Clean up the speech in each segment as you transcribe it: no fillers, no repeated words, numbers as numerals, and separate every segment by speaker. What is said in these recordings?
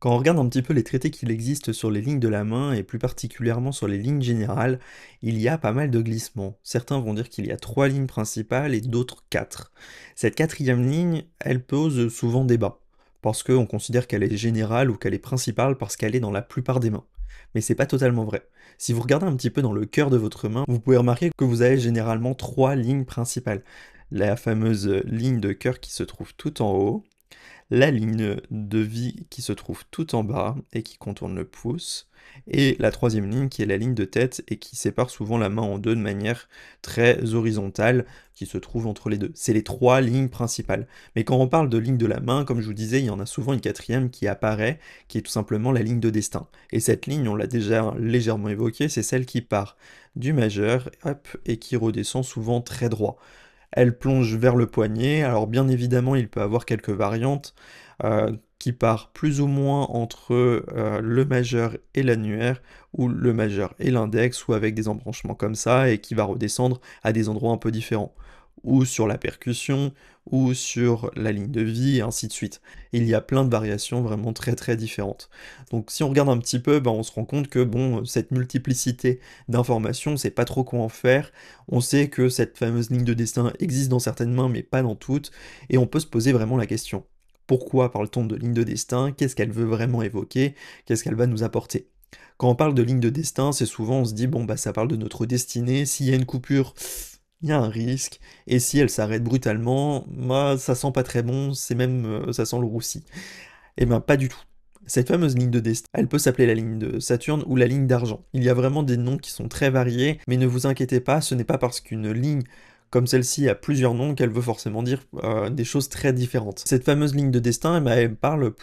Speaker 1: Quand on regarde un petit peu les traités qu'il existe sur les lignes de la main, et plus particulièrement sur les lignes générales, il y a pas mal de glissements. Certains vont dire qu'il y a 3 lignes principales et d'autres 4. Cette quatrième ligne, elle pose souvent débat, parce qu'on considère qu'elle est générale ou qu'elle est principale parce qu'elle est dans la plupart des mains. Mais c'est pas totalement vrai. Si vous regardez un petit peu dans le cœur de votre main, vous pouvez remarquer que vous avez généralement 3 lignes principales. La fameuse ligne de cœur qui se trouve tout en haut, la ligne de vie qui se trouve tout en bas et qui contourne le pouce, et la troisième ligne qui est la ligne de tête et qui sépare souvent la main en deux de manière très horizontale, qui se trouve entre les deux. C'est les 3 lignes principales. Mais quand on parle de ligne de la main, comme je vous disais, il y en a souvent une quatrième qui apparaît, qui est tout simplement la ligne de destin. Et cette ligne, on l'a déjà légèrement évoquée, c'est celle qui part du majeur, hop, et qui redescend souvent très droit. Elle plonge vers le poignet, alors bien évidemment il peut avoir quelques variantes, qui part plus ou moins entre le majeur et l'annulaire, ou le majeur et l'index, ou avec des embranchements comme ça, et qui va redescendre à des endroits un peu différents, ou sur la percussion, ou sur la ligne de vie, et ainsi de suite. Il y a plein de variations vraiment très très différentes. Donc si on regarde un petit peu, on se rend compte que bon, cette multiplicité d'informations, on sait pas trop quoi en faire. On sait que cette fameuse ligne de destin existe dans certaines mains, mais pas dans toutes, et on peut se poser vraiment la question. Pourquoi parle-t-on de ligne de destin? Qu'est-ce qu'elle veut vraiment évoquer? Qu'est-ce qu'elle va nous apporter? Quand on parle de ligne de destin, c'est souvent on se dit bon ça parle de notre destinée, s'il y a une coupure, il y a un risque, et si elle s'arrête brutalement, ça sent pas très bon, c'est même ça sent le roussi. Eh ben pas du tout. Cette fameuse ligne de destin, elle peut s'appeler la ligne de Saturne ou la ligne d'argent. Il y a vraiment des noms qui sont très variés, mais ne vous inquiétez pas, ce n'est pas parce qu'une ligne comme celle-ci a plusieurs noms qu'elle veut forcément dire des choses très différentes. Cette fameuse ligne de destin, elle parle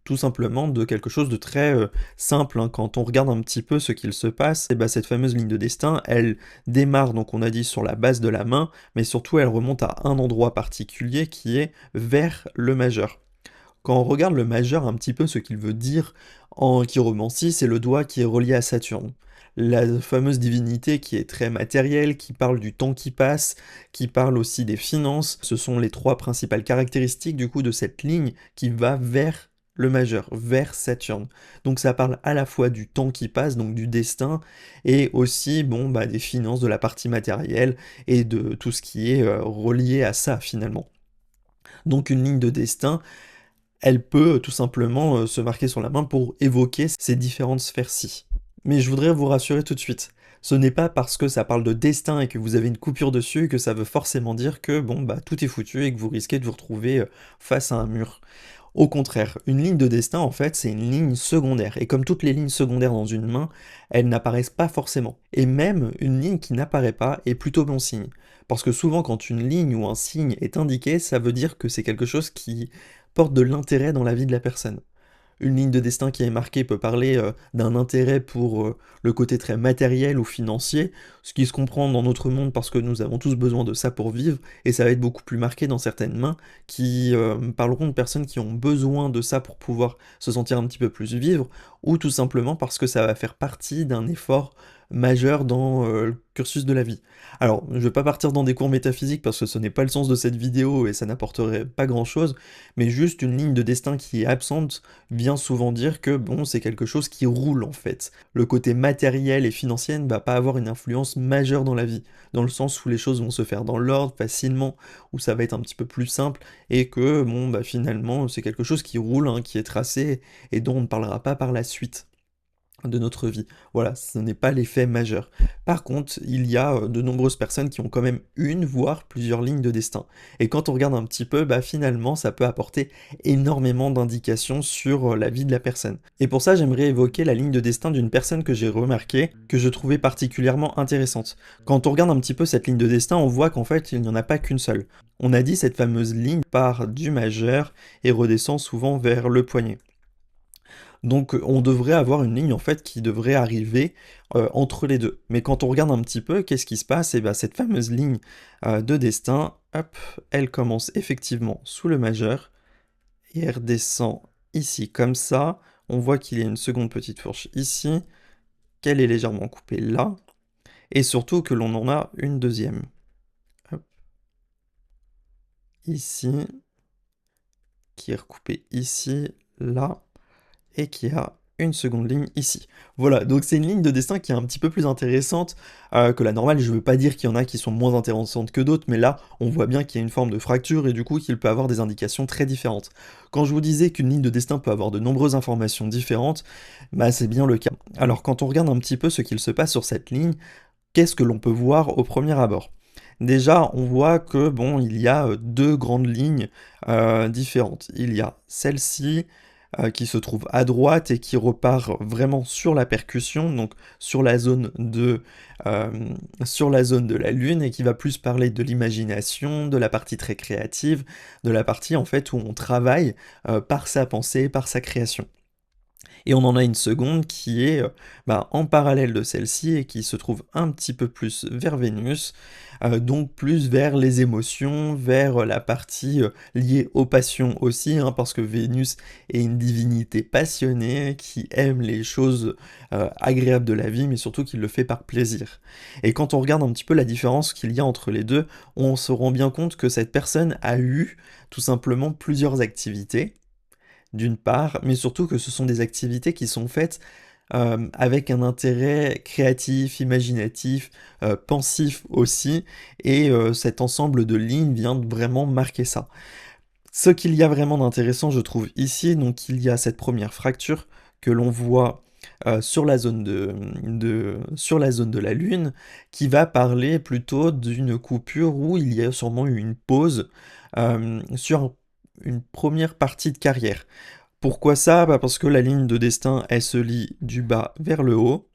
Speaker 1: tout simplement de quelque chose de très simple, hein. Quand on regarde un petit peu ce qu'il se passe, cette fameuse ligne de destin, elle démarre, donc on a dit, sur la base de la main, mais surtout elle remonte à un endroit particulier qui est vers le majeur. Quand on regarde le majeur un petit peu, ce qu'il veut dire en chiromancie, c'est le doigt qui est relié à Saturne. La fameuse divinité qui est très matérielle, qui parle du temps qui passe, qui parle aussi des finances, ce sont les 3 principales caractéristiques du coup de cette ligne qui va vers le majeur, vers Saturne. Donc ça parle à la fois du temps qui passe, donc du destin, et aussi des finances, de la partie matérielle, et de tout ce qui est relié à ça finalement. Donc une ligne de destin, elle peut tout simplement se marquer sur la main pour évoquer ces différentes sphères-ci. Mais je voudrais vous rassurer tout de suite. Ce n'est pas parce que ça parle de destin et que vous avez une coupure dessus que ça veut forcément dire que tout est foutu et que vous risquez de vous retrouver face à un mur. Au contraire, une ligne de destin, en fait, c'est une ligne secondaire. Et comme toutes les lignes secondaires dans une main, elles n'apparaissent pas forcément. Et même une ligne qui n'apparaît pas est plutôt bon signe. Parce que souvent, quand une ligne ou un signe est indiqué, ça veut dire que c'est quelque chose qui porte de l'intérêt dans la vie de la personne. Une ligne de destin qui est marquée peut parler d'un intérêt pour le côté très matériel ou financier, ce qui se comprend dans notre monde parce que nous avons tous besoin de ça pour vivre, et ça va être beaucoup plus marqué dans certaines mains qui parleront de personnes qui ont besoin de ça pour pouvoir se sentir un petit peu plus vivre, ou tout simplement parce que ça va faire partie d'un effort majeur dans le cursus de la vie. Alors, je vais pas partir dans des cours métaphysiques parce que ce n'est pas le sens de cette vidéo et ça n'apporterait pas grand-chose, mais juste une ligne de destin qui est absente vient souvent dire que c'est quelque chose qui roule en fait. Le côté matériel et financier ne va pas avoir une influence majeure dans la vie, dans le sens où les choses vont se faire dans l'ordre facilement, où ça va être un petit peu plus simple, et que finalement c'est quelque chose qui roule, hein, qui est tracé, et dont on ne parlera pas par la suite de notre vie. Voilà, ce n'est pas l'effet majeur. Par contre, il y a de nombreuses personnes qui ont quand même une, voire plusieurs lignes de destin. Et quand on regarde un petit peu, finalement, ça peut apporter énormément d'indications sur la vie de la personne. Et pour ça, j'aimerais évoquer la ligne de destin d'une personne que j'ai remarquée, que je trouvais particulièrement intéressante. Quand on regarde un petit peu cette ligne de destin, on voit qu'en fait, il n'y en a pas qu'une seule. On a dit cette fameuse ligne part du majeur et redescend souvent vers le poignet. Donc on devrait avoir une ligne en fait qui devrait arriver entre les deux. Mais quand on regarde un petit peu, qu'est-ce qui se passe? Et bien cette fameuse ligne de destin, hop, elle commence effectivement sous le majeur et elle redescend ici comme ça. On voit qu'il y a une seconde petite fourche ici, qu'elle est légèrement coupée là, et surtout que l'on en a une deuxième. Hop, ici, qui est recoupée ici, là, et qui a une seconde ligne ici. Voilà, donc c'est une ligne de destin qui est un petit peu plus intéressante que la normale. Je veux pas dire qu'il y en a qui sont moins intéressantes que d'autres, mais là, on voit bien qu'il y a une forme de fracture et du coup qu'il peut avoir des indications très différentes. Quand je vous disais qu'une ligne de destin peut avoir de nombreuses informations différentes, bah c'est bien le cas. Alors quand on regarde un petit peu ce qu'il se passe sur cette ligne, qu'est-ce que l'on peut voir au premier abord? Déjà, on voit que bon, il y a deux grandes lignes différentes. Il y a celle-ci qui se trouve à droite et qui repart vraiment sur la percussion, donc euh, sur la zone de la Lune, et qui va plus parler de l'imagination, de la partie très créative, de la partie en fait où on travaille par sa pensée, par sa création. Et on en a une seconde qui est en parallèle de celle-ci et qui se trouve un petit peu plus vers Vénus, donc plus vers les émotions, vers la partie liée aux passions aussi, hein, parce que Vénus est une divinité passionnée qui aime les choses agréables de la vie, mais surtout qui le fait par plaisir. Et quand on regarde un petit peu la différence qu'il y a entre les deux, on se rend bien compte que cette personne a eu tout simplement plusieurs activités d'une part, mais surtout que ce sont des activités qui sont faites avec un intérêt créatif, imaginatif, pensif aussi, et cet ensemble de lignes vient de vraiment marquer ça. Ce qu'il y a vraiment d'intéressant, je trouve, ici, donc il y a cette première fracture que l'on voit sur la zone sur la zone de la Lune, qui va parler plutôt d'une coupure où il y a sûrement eu une pause sur une première partie de carrière. Pourquoi ça? Bah parce que la ligne de destin, elle se lie du bas vers le haut.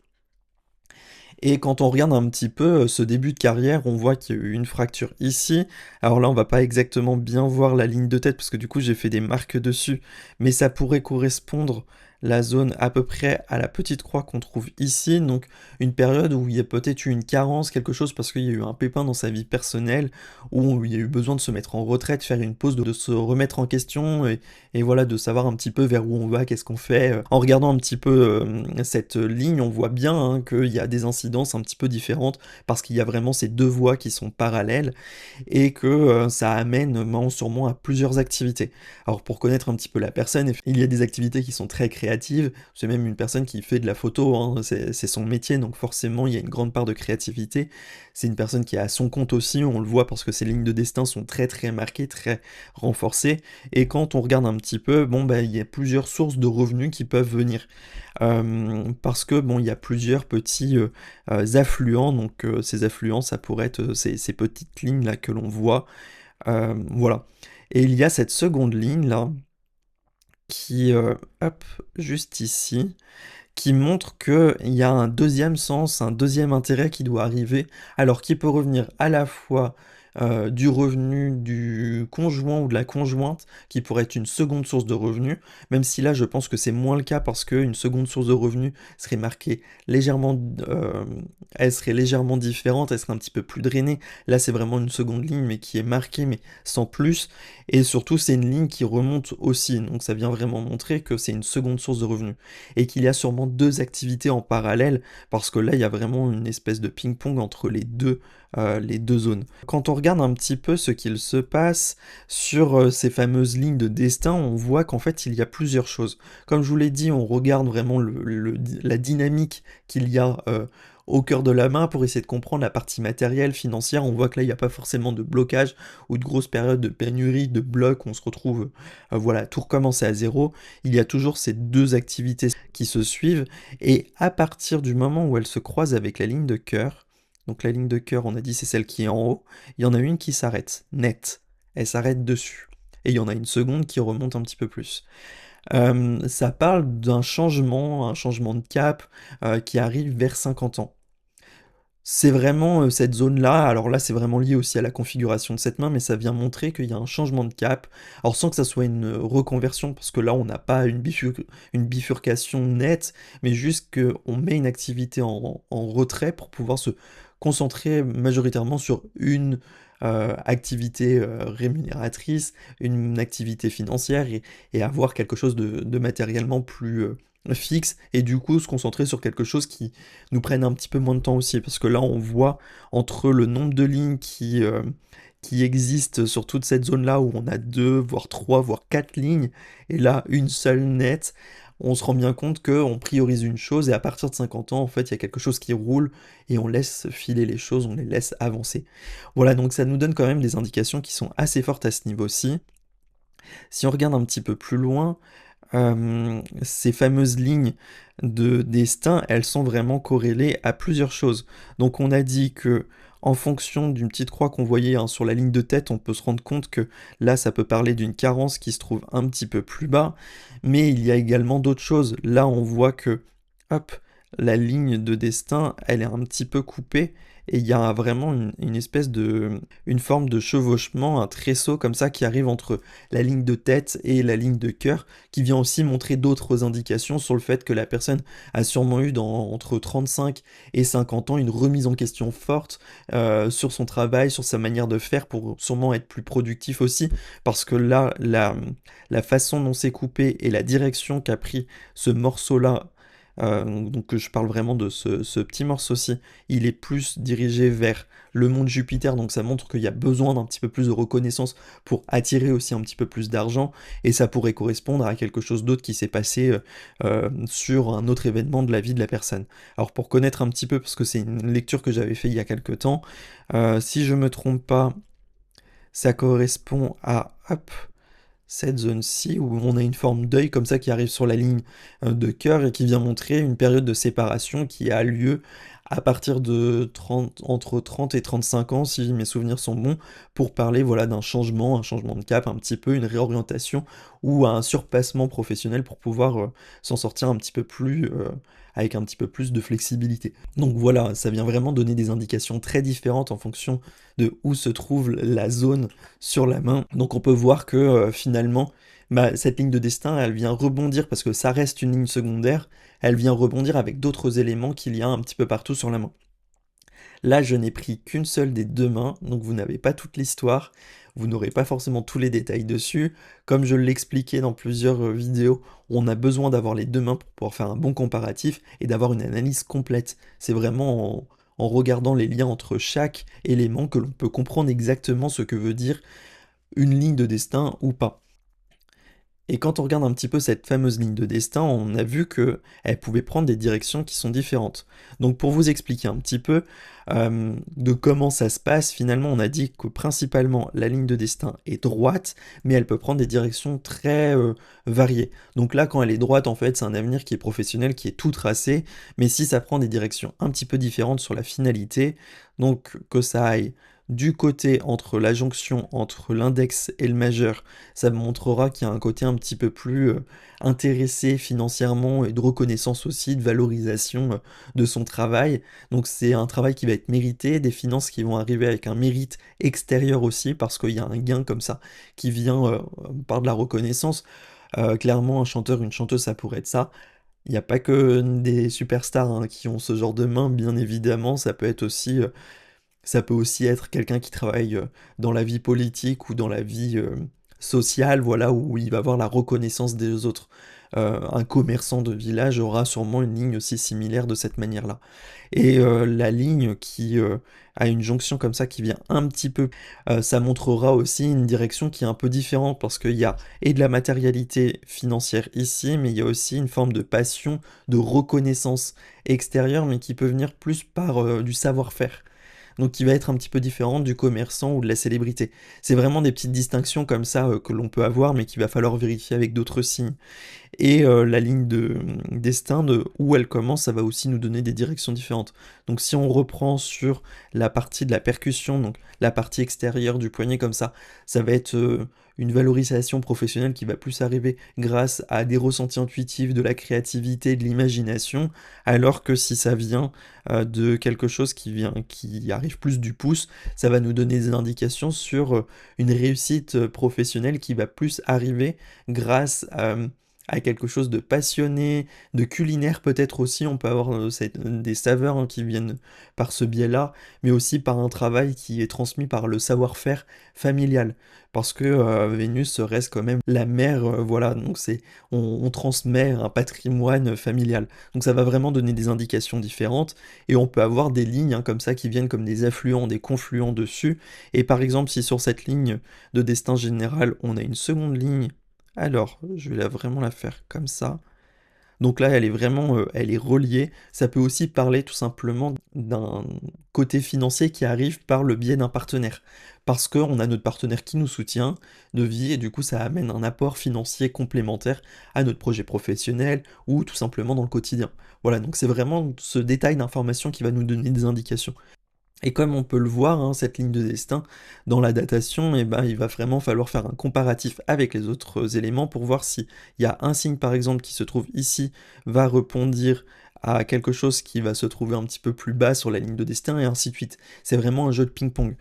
Speaker 1: Et quand on regarde un petit peu ce début de carrière, on voit qu'il y a eu une fracture ici. Alors là, on va pas exactement bien voir la ligne de tête parce que du coup, j'ai fait des marques dessus. Mais ça pourrait correspondre la zone à peu près à la petite croix qu'on trouve ici. Donc une période où il y a peut-être eu une carence, quelque chose parce qu'il y a eu un pépin dans sa vie personnelle, où il y a eu besoin de se mettre en retraite, faire une pause, de se remettre en question et voilà, de savoir un petit peu vers où on va, qu'est-ce qu'on fait. En regardant un petit peu cette ligne, on voit bien hein, qu'il y a des incidences un petit peu différentes parce qu'il y a vraiment ces deux voies qui sont parallèles et que ça amène sûrement à plusieurs activités. Alors pour connaître un petit peu la personne, il y a des activités qui sont très créatives, c'est même une personne qui fait de la photo, hein, c'est son métier, donc forcément il y a une grande part de créativité. C'est une personne qui est à son compte aussi, on le voit parce que ses lignes de destin sont très très marquées, très renforcées, et quand on regarde un petit peu, bon bah il y a plusieurs sources de revenus qui peuvent venir. Parce que bon, il y a plusieurs petits affluents, donc ces affluents, ça pourrait être ces petites lignes là que l'on voit, voilà. Et il y a cette seconde ligne là qui, hop, juste ici, qui montre qu'il y a un deuxième sens, un deuxième intérêt qui doit arriver, alors qui peut revenir à la fois du revenu du conjoint ou de la conjointe, qui pourrait être une seconde source de revenus, même si là je pense que c'est moins le cas parce qu'une seconde source de revenus serait marquée légèrement, elle serait légèrement différente, elle serait un petit peu plus drainée. Là c'est vraiment une seconde ligne mais qui est marquée mais sans plus, et surtout c'est une ligne qui remonte aussi, donc ça vient vraiment montrer que c'est une seconde source de revenus et qu'il y a sûrement deux activités en parallèle, parce que là, il y a vraiment une espèce de ping-pong entre les deux zones. Quand on regarde un petit peu ce qu'il se passe sur ces fameuses lignes de destin, on voit qu'en fait, il y a plusieurs choses. Comme je vous l'ai dit, on regarde vraiment la dynamique qu'il y a au cœur de la main pour essayer de comprendre la partie matérielle, financière. On voit que là, il n'y a pas forcément de blocage ou de grosses périodes de pénurie, de blocs, on se retrouve, voilà, tout recommencer à zéro. Il y a toujours ces deux activités qui se suivent, et à partir du moment où elles se croisent avec la ligne de cœur, donc la ligne de cœur, on a dit c'est celle qui est en haut, il y en a une qui s'arrête, net, elle s'arrête dessus. Et il y en a une seconde qui remonte un petit peu plus. Ça parle d'un changement, un changement de cap qui arrive vers 50 ans. C'est vraiment cette zone-là, alors là c'est vraiment lié aussi à la configuration de cette main, mais ça vient montrer qu'il y a un changement de cap, alors sans que ça soit une reconversion, parce que là on n'a pas une bifurcation nette, mais juste qu'on met une activité en retrait pour pouvoir se concentrer majoritairement sur une activité rémunératrice, une activité financière, et avoir quelque chose de matériellement plus fixe, et du coup se concentrer sur quelque chose qui nous prenne un petit peu moins de temps aussi, parce que là on voit entre le nombre de lignes qui existent sur toute cette zone-là, où on a deux, voire trois, voire quatre lignes, et là une seule nette, on se rend bien compte qu'on priorise une chose et à partir de 50 ans, en fait, il y a quelque chose qui roule et on laisse filer les choses, on les laisse avancer. Voilà, donc ça nous donne quand même des indications qui sont assez fortes à ce niveau-ci. Si on regarde un petit peu plus loin, ces fameuses lignes de destin, elles sont vraiment corrélées à plusieurs choses. Donc on a dit que en fonction d'une petite croix qu'on voyait hein, sur la ligne de tête, on peut se rendre compte que là, ça peut parler d'une carence qui se trouve un petit peu plus bas, mais il y a également d'autres choses. Là, on voit que, hop, la ligne de destin, elle est un petit peu coupée, et il y a vraiment une espèce de, une forme de chevauchement, un tresseau comme ça qui arrive entre la ligne de tête et la ligne de cœur, qui vient aussi montrer d'autres indications sur le fait que la personne a sûrement eu entre 35 et 50 ans une remise en question forte sur son travail, sur sa manière de faire pour sûrement être plus productif aussi, parce que là, la façon dont c'est coupé et la direction qu'a pris ce morceau-là, donc je parle vraiment de ce petit morceau-ci, il est plus dirigé vers le monde Jupiter, donc ça montre qu'il y a besoin d'un petit peu plus de reconnaissance pour attirer aussi un petit peu plus d'argent, et ça pourrait correspondre à quelque chose d'autre qui s'est passé sur un autre événement de la vie de la personne. Alors pour connaître un petit peu, parce que c'est une lecture que j'avais fait il y a quelque temps, si je me trompe pas, ça correspond à, hop, cette zone-ci où on a une forme d'œil comme ça qui arrive sur la ligne de cœur et qui vient montrer une période de séparation qui a lieu à partir de 30, entre 30 et 35 ans, si mes souvenirs sont bons, pour parler voilà, d'un changement, un changement de cap, un petit peu, une réorientation ou un surpassement professionnel pour pouvoir s'en sortir un petit peu plus, avec un petit peu plus de flexibilité. Donc voilà, ça vient vraiment donner des indications très différentes en fonction de où se trouve la zone sur la main. Donc on peut voir que finalement, cette ligne de destin, elle vient rebondir, parce que ça reste une ligne secondaire, elle vient rebondir avec d'autres éléments qu'il y a un petit peu partout sur la main. Là, je n'ai pris qu'une seule des deux mains, donc vous n'avez pas toute l'histoire, vous n'aurez pas forcément tous les détails dessus. Comme je l'expliquais dans plusieurs vidéos, on a besoin d'avoir les deux mains pour pouvoir faire un bon comparatif et d'avoir une analyse complète. C'est vraiment en regardant les liens entre chaque élément que l'on peut comprendre exactement ce que veut dire une ligne de destin ou pas. Et quand on regarde un petit peu cette fameuse ligne de destin, on a vu qu'elle pouvait prendre des directions qui sont différentes. Donc pour vous expliquer un petit peu de comment ça se passe, finalement on a dit que principalement la ligne de destin est droite, mais elle peut prendre des directions très variées. Donc là quand elle est droite, en fait c'est un avenir qui est professionnel, qui est tout tracé, mais si ça prend des directions un petit peu différentes sur la finalité, donc que ça aille du côté entre la jonction entre l'index et le majeur, ça montrera qu'il y a un côté un petit peu plus intéressé financièrement et de reconnaissance aussi, de valorisation de son travail. Donc c'est un travail qui va être mérité, des finances qui vont arriver avec un mérite extérieur aussi, parce qu'il y a un gain comme ça qui vient par de la reconnaissance. Clairement, un chanteur, une chanteuse, ça pourrait être ça. Il n'y a pas que des superstars hein, qui ont ce genre de main, bien évidemment, ça peut être aussi ça peut aussi être quelqu'un qui travaille dans la vie politique ou dans la vie sociale, voilà, où il va avoir la reconnaissance des autres. Un commerçant de village aura sûrement une ligne aussi similaire de cette manière-là. Et la ligne qui a une jonction comme ça qui vient un petit peu, ça montrera aussi une direction qui est un peu différente parce qu'il y a et de la matérialité financière ici, mais il y a aussi une forme de passion, de reconnaissance extérieure, mais qui peut venir plus par du savoir-faire donc qui va être un petit peu différente du commerçant ou de la célébrité. C'est vraiment des petites distinctions comme ça que l'on peut avoir, mais qu'il va falloir vérifier avec d'autres signes. Et la ligne de destin, de où elle commence, ça va aussi nous donner des directions différentes. Donc si on reprend sur la partie de la percussion, donc la partie extérieure du poignet comme ça va être une valorisation professionnelle qui va plus arriver grâce à des ressentis intuitifs, de la créativité, de l'imagination, alors que si ça vient de quelque chose qui arrive plus du pouce, ça va nous donner des indications sur une réussite professionnelle qui va plus arriver grâce à quelque chose de passionné, de culinaire peut-être aussi, on peut avoir des saveurs hein, qui viennent par ce biais-là, mais aussi par un travail qui est transmis par le savoir-faire familial, parce que Vénus reste quand même la mère, voilà, donc on transmet un patrimoine familial, donc ça va vraiment donner des indications différentes, et on peut avoir des lignes hein, comme ça qui viennent comme des affluents, des confluents dessus, et par exemple si sur cette ligne de destin général on a une seconde ligne alors, je vais vraiment la faire comme ça. Donc là, elle est vraiment, elle est reliée. Ça peut aussi parler tout simplement d'un côté financier qui arrive par le biais d'un partenaire. Parce qu'on a notre partenaire qui nous soutient de vie et du coup ça amène un apport financier complémentaire à notre projet professionnel ou tout simplement dans le quotidien. Voilà, donc c'est vraiment ce détail d'information qui va nous donner des indications. Et comme on peut le voir, hein, cette ligne de destin, dans la datation, eh ben, il va vraiment falloir faire un comparatif avec les autres éléments pour voir si il y a un signe, par exemple, qui se trouve ici, va répondre à quelque chose qui va se trouver un petit peu plus bas sur la ligne de destin, et ainsi de suite. C'est vraiment un jeu de ping-pong.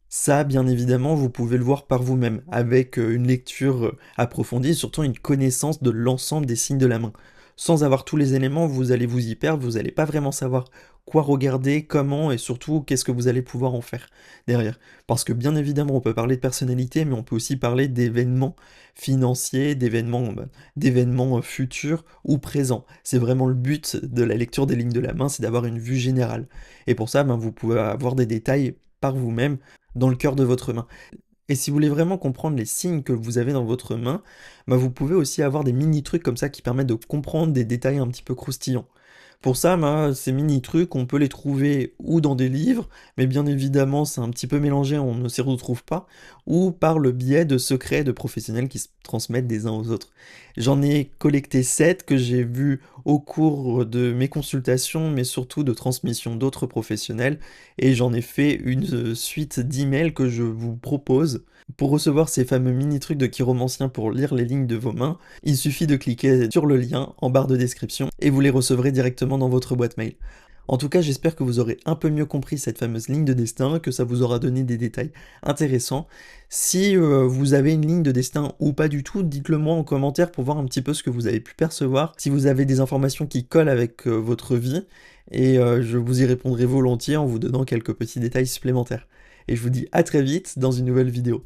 Speaker 1: Ça, bien évidemment, vous pouvez le voir par vous-même, avec une lecture approfondie et surtout une connaissance de l'ensemble des signes de la main. Sans avoir tous les éléments, vous allez vous y perdre, vous n'allez pas vraiment savoir quoi regarder, comment et surtout qu'est-ce que vous allez pouvoir en faire derrière. Parce que bien évidemment, on peut parler de personnalité, mais on peut aussi parler d'événements financiers, d'événements futurs ou présents. C'est vraiment le but de la lecture des lignes de la main, c'est d'avoir une vue générale. Et pour ça, ben, vous pouvez avoir des détails par vous-même dans le cœur de votre main. Et si vous voulez vraiment comprendre les signes que vous avez dans votre main, bah vous pouvez aussi avoir des mini trucs comme ça qui permettent de comprendre des détails un petit peu croustillants. Pour ça, bah, ces mini trucs, on peut les trouver ou dans des livres, mais bien évidemment c'est un petit peu mélangé, on ne s'y retrouve pas, ou par le biais de secrets de professionnels qui se transmettent des uns aux autres. J'en ai collecté 7 que j'ai vus au cours de mes consultations, mais surtout de transmission d'autres professionnels, et j'en ai fait une suite d'emails que je vous propose. Pour recevoir ces fameux mini-trucs de chiromancien pour lire les lignes de vos mains, il suffit de cliquer sur le lien en barre de description et vous les recevrez directement dans votre boîte mail. En tout cas, j'espère que vous aurez un peu mieux compris cette fameuse ligne de destin, que ça vous aura donné des détails intéressants. Si vous avez une ligne de destin ou pas du tout, dites-le moi en commentaire pour voir un petit peu ce que vous avez pu percevoir, si vous avez des informations qui collent avec votre vie, et je vous y répondrai volontiers en vous donnant quelques petits détails supplémentaires. Et je vous dis à très vite dans une nouvelle vidéo.